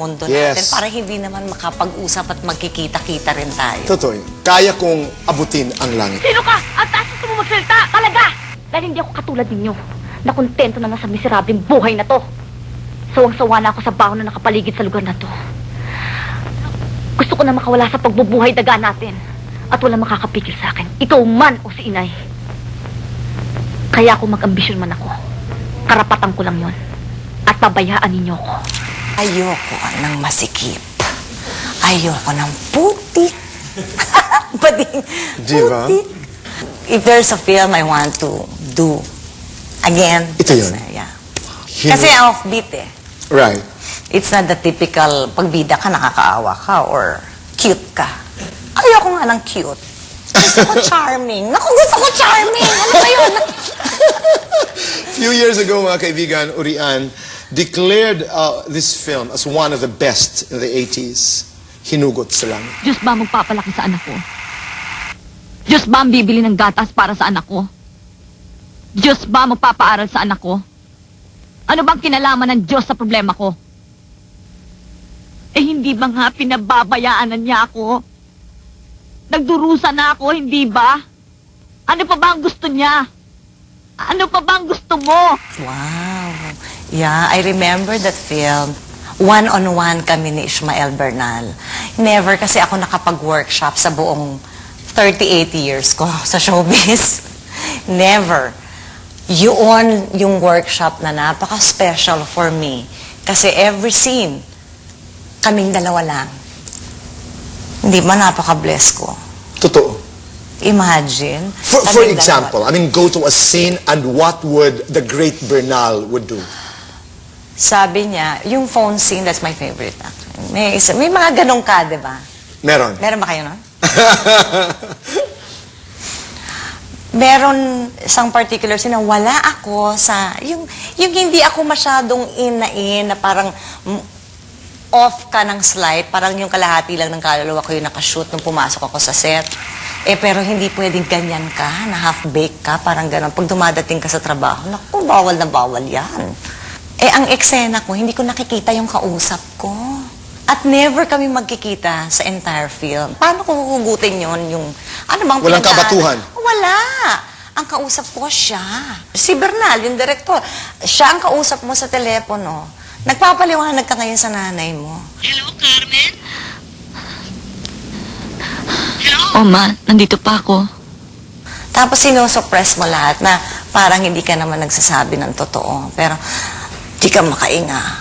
mundo Yes. natin para hindi naman makapag-usap at magkikita-kita rin tayo. Totoo yun. Kaya kong abutin ang langit. Sino ka? Ang taas mo magsalita! Talaga! Dahil hindi ako katulad ninyo na kontento na nga sa miserableng buhay na to. Sawang-sawa na ako sa baho na nakapaligid sa lugar na to. Gusto ko na makawala sa pagbubuhay daga natin at wala makakapigil sa akin. Ikaw man o si inay. Kaya ako mag-ambisyon man ako. Karapatan ko lang yon. At pabayaan ninyo ako. Ayoko ng masikip. Ayoko ng putik. Bading Diba? putik. If there's a film I want to do again. Ito yun. Yeah. Kasi offbeat eh. Right. It's not the typical pagbida ka, nakakaawa ka, or cute ka. Ayoko nga ng cute. Gusto ko charming. Naku, gusto ko charming. Ano ba yun? Few years ago, mga kaibigan, Urian declared this film as one of the best in the 80s. Hinugot sa langit. Diyos ba magpapalaki sa anak ko? Diyos ba ang bibili ng gatas para sa anak ko? Diyos ba magpapaaral sa anak ko? Ano bang kinalaman ng Diyos sa problema ko? Eh hindi ba nga pinababayaan niya ako? Nagdurusa na ako, hindi ba? Ano pa ba ang gusto niya? Ano pa ba ang gusto mo? Wow. Yeah, I remember that film. One-on-one kami ni Ishmael Bernal. Never kasi ako nakapag-workshop sa buong 38 years ko sa showbiz. Never. Yun yung workshop na napaka-special for me. Kasi every scene, kaming dalawa lang. Hindi ba napaka-bless ko? Totoo. Imagine. For kaming example, I mean, go to a scene and what would the great Bernal would do? Sabi niya, yung phone scene, that's my favorite actually. May mga ganong ka, di ba? Meron. Meron ba kayo nun? Meron isang particular scene na wala ako sa, yung hindi ako masyadong in na parang off ka ng slide, parang yung kalahati lang ng kaluluwa ko yung nakashoot nung pumasok ako sa set. Eh, pero hindi pwedeng ganyan ka, na half-baked ka, parang gano'n. Pag dumadating ka sa trabaho, naku, bawal na bawal yan. Eh, ang eksena ko, hindi ko nakikita yung kausap ko. At never kami magkikita sa entire film. Paano ko hugutin yun? Yung, ano bang Walang pinagdaanan? kabatuhan? Wala. Ang kausap ko siya. Si Bernal, yung director. Siya ang kausap mo sa telepono. Nagpapaliwanag ka ngayon sa nanay mo. Hello, Carmen? Hello? Oh, ma, nandito pa ako. Tapos sinosuppress mo lahat na parang hindi ka naman nagsasabi ng totoo. Pero di ka makainga.